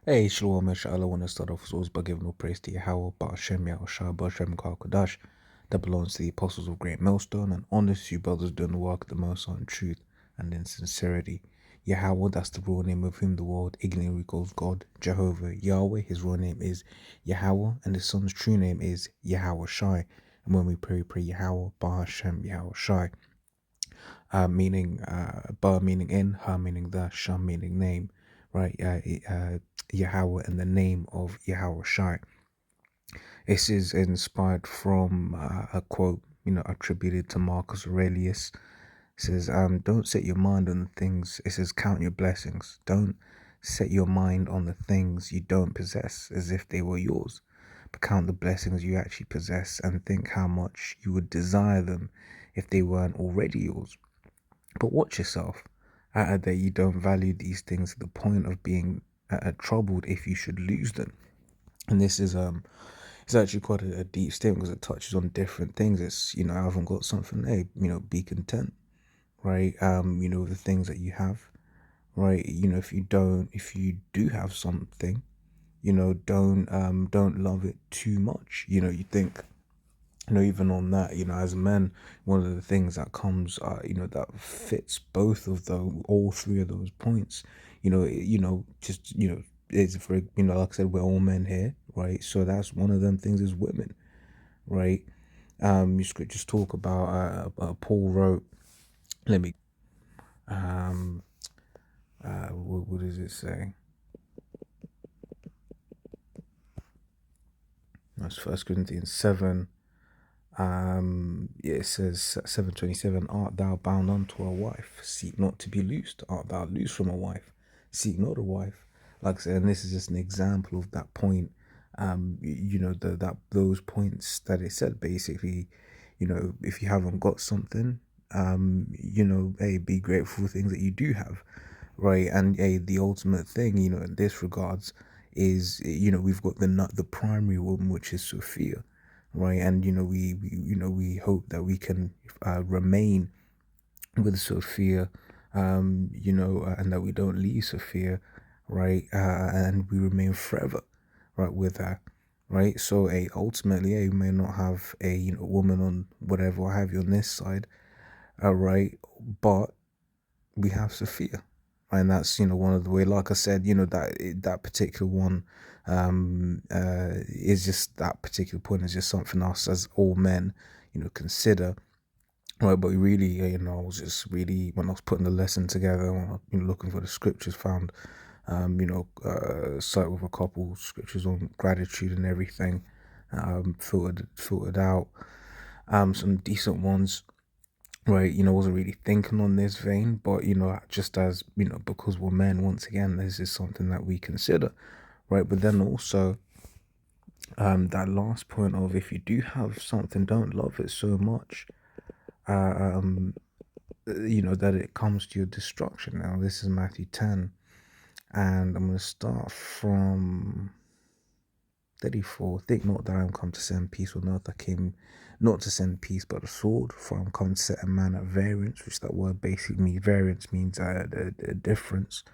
Hey, Shalom, inshallah. I want to start off as always by giving all praise to Yahweh, Ba'ashem, Yahushua, Ba'ashem, Kadash, that belongs to the apostles of Great Millstone, and honors you brothers doing the work of the Most High in truth and in sincerity. Yahweh, that's the real name of whom the world ignorantly calls God. Jehovah, Yahweh, his real name is Yahweh, and his son's true name is Yahweh Shai. And when we pray Yahweh, Ba'ashem, Yahweh Shai, meaning Ba meaning in, Ha meaning the, Sham meaning name, right? Yahweh in the name of Yahweh Shai. This is inspired from a quote, attributed to Marcus Aurelius. It says, don't set your mind on the things, it says, count your blessings. Don't set your mind on the things you don't possess as if they were yours, but count the blessings you actually possess and think how much you would desire them if they weren't already yours. But watch yourself, that you don't value these things to the point of being troubled if you should lose them. And this is it's actually quite a deep statement because it touches on different things. It's, I haven't got something, hey, be content, right? The things that you have, right? If you do have something, don't love it too much. You think, even on that, as men, one of the things that comes, that fits both of all three of those points, just, is for, like I said, we're all men here, right? So that's one of them things is women, right? You could just talk about, Paul wrote, let me, what does it say? That's First Corinthians 7. It says 7:27. Art thou bound unto a wife? Seek not to be loosed. Art thou loosed from a wife? Seek not a wife. Like I said, and this is just an example of that point. That those points that it said basically, if you haven't got something, hey, be grateful for things that you do have, right? And the ultimate thing, in this regards, is we've got the primary one, which is Sophia, right? And we hope that we can remain with Sophia, and that we don't leave Sophia, right? And we remain forever, right, with her, right? So ultimately, you may not have a woman on whatever I have you on this side, right, but we have Sophia, and that's one of the way. Like I said, that particular one is just that particular point is just something us as all men, consider. Right, but really, I was just really when I was putting the lesson together, when I was, looking for the scriptures, found, site with a couple scriptures on gratitude and everything, filtered out, some decent ones, right? Wasn't really thinking on this vein, but just as because we're men, once again, this is something that we consider, right? But then also, that last point of if you do have something, don't love it so much, that it comes to your destruction. Now, this is Matthew 10, and I'm going to start from 34. Think not that I am come to send peace on earth. I came not to send peace but a sword, for I'm come to set a man at variance, which that word basically means. Variance means a difference,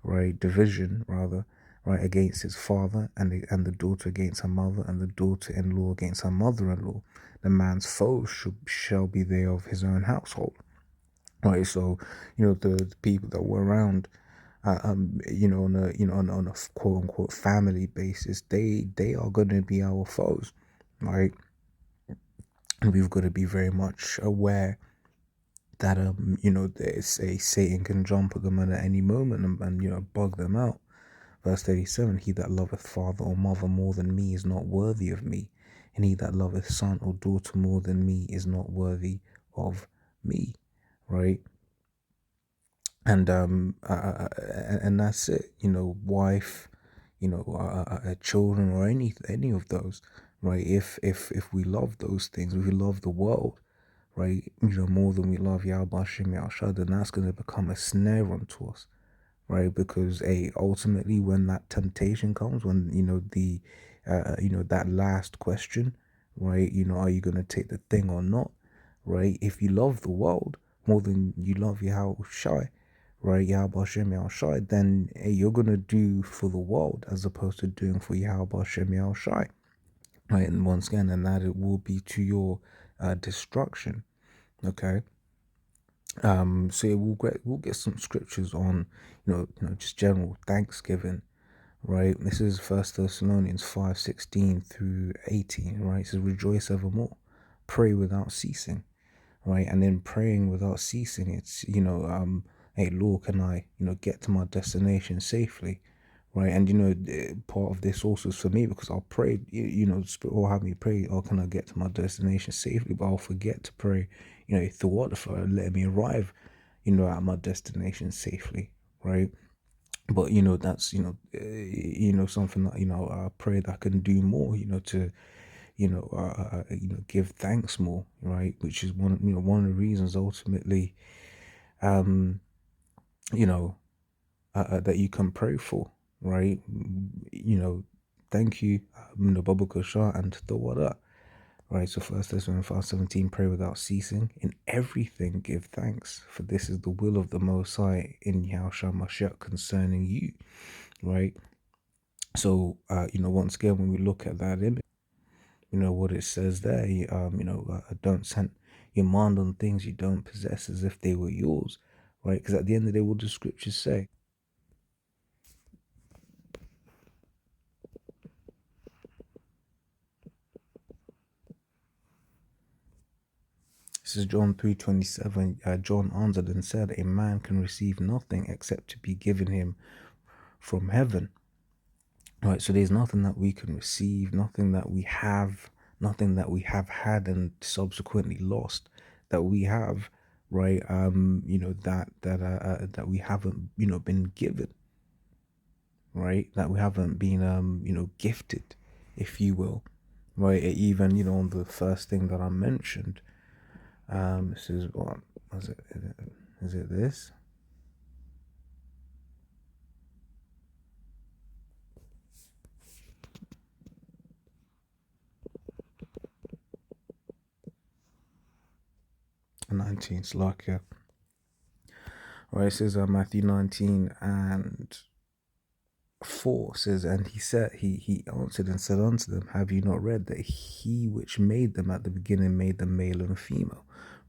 right? Division, rather, right? Against his father, and the daughter against her mother, and the daughter-in-law against her mother-in-law. The man's foe shall be there of his own household, right? So, the people that were around, on a quote unquote family basis, they are going to be our foes, right? And we've got to be very much aware that there's a Satan can jump at them at any moment and bug them out. Verse 37: He that loveth father or mother more than me is not worthy of me, and he that loveth son or daughter more than me is not worthy of me, right? And and that's it. Wife, children, or any of those, right? If we love those things, if we love the world, right, more than we love Yahweh Shem Yahshua, then that's going to become a snare unto us, right? Because ultimately, when that temptation comes, when that last question, right, are you going to take the thing or not, right? If you love the world more than you love Yahweh Shai, right, Yahweh Hashem Yahushai, then hey, you're gonna do for the world as opposed to doing for Yahweh Hashem Yahushai, right? And once again, and that it will be to your destruction. Okay. So yeah, we'll get some scriptures on, just general thanksgiving, right? This is First Thessalonians 5:16 through 18, right? It says, "Rejoice evermore, pray without ceasing," right? And then praying without ceasing, it's hey Lord, can I get to my destination safely, right? And part of this also is for me because I'll pray, the Spirit will have me pray, oh, can I get to my destination safely? But I'll forget to pray, throughout the for letting me arrive, at my destination safely, right? But that's something that I pray that I can do more, to give thanks more, right? Which is one of the reasons ultimately, um, you know, that you can pray for, right? Thank you, Baba Kosha and Tawada, right? So First Thessalonians 5:17, pray without ceasing. In everything give thanks, for this is the will of the Most High in Yahushua Mashiach concerning you, right? So, once again, when we look at that image, what it says there, don't send your mind on things you don't possess as if they were yours, right? Because at the end of the day, what do scriptures say? This is John 3:27. John answered and said, "A man can receive nothing except to be given him from heaven." Right, so there's nothing that we can receive, nothing that we have, nothing that we have had and subsequently lost that we have, right? That we haven't, been given, right? That we haven't been, gifted, if you will, right? Even, on the first thing that I mentioned, this is what was it? Is it this? 19, it's like, right, it says Matthew 19 and 4 says, and he answered and said unto them, have you not read that he which made them at the beginning made them male and female,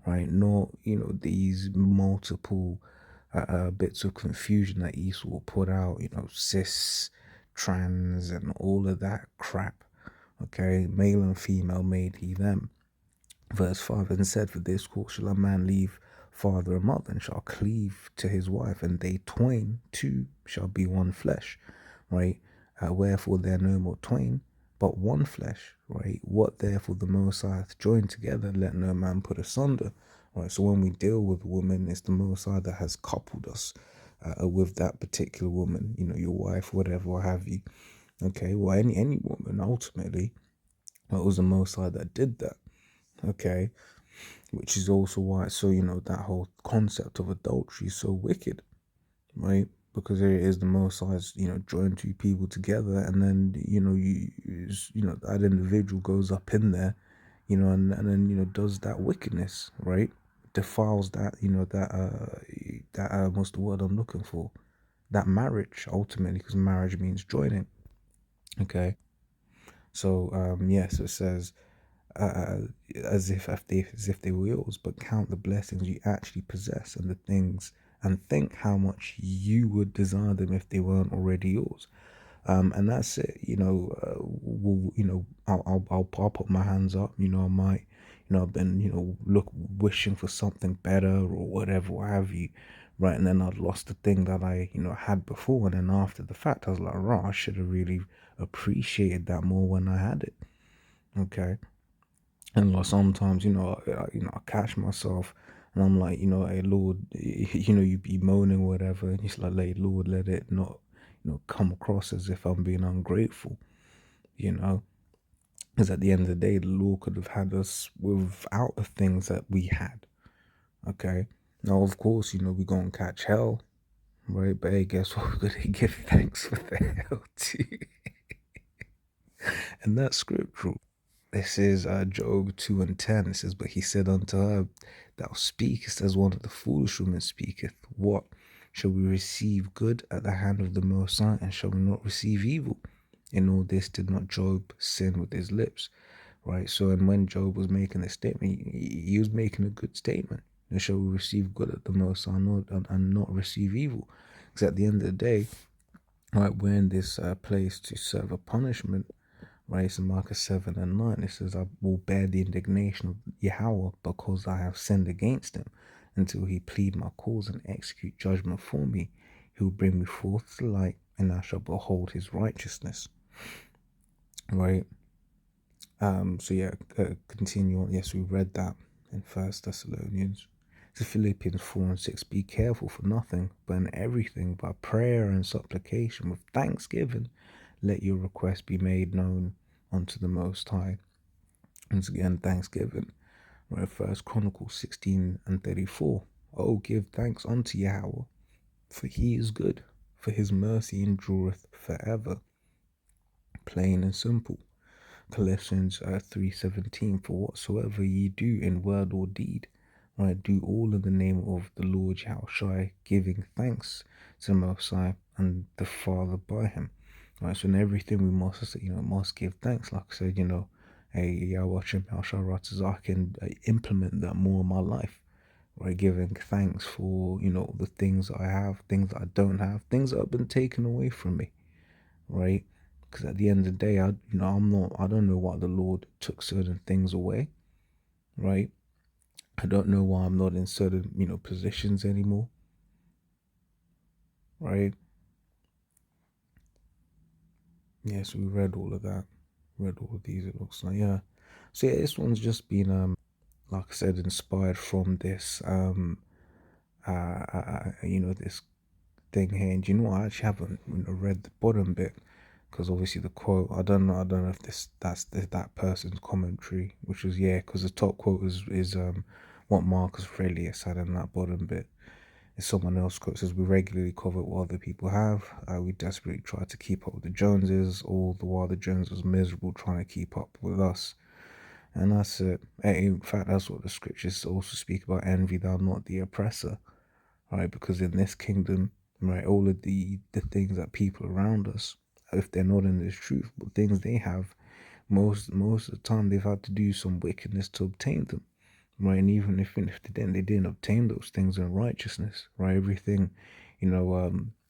right? Not, these multiple bits of confusion that Esau will put out, cis, trans, and all of that crap. Okay, male and female made he them. Verse 5, and said, for this cause shall a man leave father and mother, and shall cleave to his wife, and they twain two shall be one flesh, right? Wherefore they're no more twain, but one flesh, right? What therefore the Most High hath joined together, let no man put asunder, right? So when we deal with women, it's the Most High that has coupled us with that particular woman, your wife, whatever, what have you. Okay, well, any woman ultimately, it was the Most High that did that. Okay, which is also why, so that whole concept of adultery is so wicked, right? Because there it is, the Most High, join two people together, and then that individual goes up in there, and then does that wickedness, right? Defiles that, what's the word I'm looking for? That marriage ultimately, because marriage means joining. Okay, so yes, it says as if they were yours, but count the blessings you actually possess and the things, and think how much you would desire them if they weren't already yours. And that's it. I'll put my hands up. I might, I've been, wishing for something better or whatever, what have you, right? And then I'd lost the thing that I, had before, and then after the fact, I was like, right, I should have really appreciated that more when I had it. Okay. And like sometimes, I catch myself and I'm like, hey Lord, you be moaning or whatever, and it's like, hey Lord, let it not, come across as if I'm being ungrateful, you know, because at the end of the day, the Lord could have had us without the things that we had. Okay, now of course, we're gonna catch hell, right? But hey, guess what? We're gonna give thanks for the hell too, and that's scriptural. This is Job 2 and 10. It says, but he said unto her, thou speakest as one of the foolish women speaketh. What? Shall we receive good at the hand of the Most High, and shall we not receive evil? In all this did not Job sin with his lips, right? So, and when Job was making this statement, he was making a good statement. Shall we receive good at the Most High and not receive evil? Because at the end of the day, right, we're in this place to serve a punishment, right? It's in Marcus 7 and 9. It says, I will bear the indignation of Yahweh because I have sinned against him, until he plead my cause and execute judgment for me. He will bring me forth to light, and I shall behold his righteousness. Right? So yeah, continue on. Yes, we read that in First Thessalonians. To Philippians 4 and 6, be careful for nothing, but in everything by prayer and supplication with thanksgiving, let your request be made known unto the Most High. Once again, thanksgiving. Right, First Chronicles 16 and 34. Oh, give thanks unto Yahweh, for he is good, for his mercy endureth forever. Plain and simple. Colossians 3:17, for whatsoever ye do in word or deed, right, do all in the name of the Lord Yahushua, giving thanks to the Most High and the Father by him. Right, so in everything we must give thanks. Like I said, Yahweh Yahushua, I can implement that more in my life. Right, giving thanks for the things I have, things that I don't have, things that have been taken away from me. Right, because at the end of the day, I don't know why the Lord took certain things away, right? I don't know why I'm not in certain positions anymore, right? Yes, we read all of that, read all of these. It looks like, yeah. So yeah, this one's just been like I said, inspired from this this thing here. And I actually haven't read the bottom bit, because obviously the quote, I don't know if that's that person's commentary, which was, yeah, because the top quote is what Marcus Aurelius had in that bottom bit. Is someone else quote, says, we regularly covet what other people have, we desperately try to keep up with the Joneses, all the while the Joneses miserable trying to keep up with us. And that's it. In fact, that's what the scriptures also speak about: envy thou not the oppressor. Right, because in this kingdom, right, all of the things that people around us, if they're not in this truth, but things they have, most of the time they've had to do some wickedness to obtain them, right? And even if they didn't obtain those things in righteousness, right? Everything, that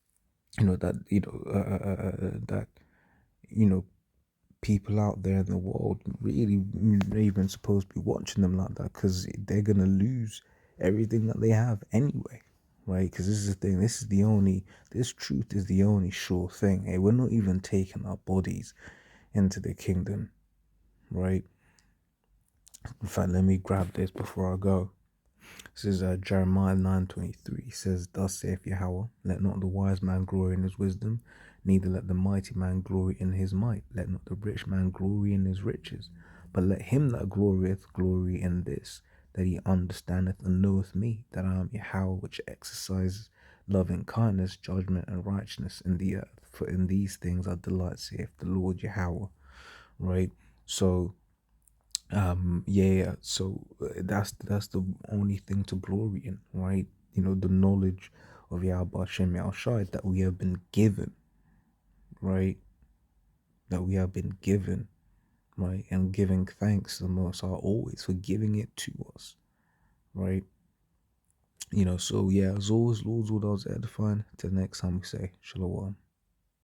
that people out there in the world really not even supposed to be watching them like that, because they're gonna lose everything that they have anyway, right? Because this is the thing. This truth is the only sure thing. Hey, we're not even taking our bodies into the kingdom, right? In fact, let me grab this before I go. This is Jeremiah 9:23. Says, thus saith Yahweh, let not the wise man glory in his wisdom, neither let the mighty man glory in his might. Let not the rich man glory in his riches, but let him that glorieth glory in this, that he understandeth and knoweth me, that I am Yahweh, which exercises loving kindness, judgment, and righteousness in the earth. For in these things I delight, saith the Lord Yahweh. Right? So so that's the only thing to glory in, right? The knowledge of Yahweh Shem Yahushai that we have been given, right? That we have been given, right? And giving thanks to the Most High always for giving it to us, right? So yeah, as always, Lord's what I was edifying. Till next time we say Shalom.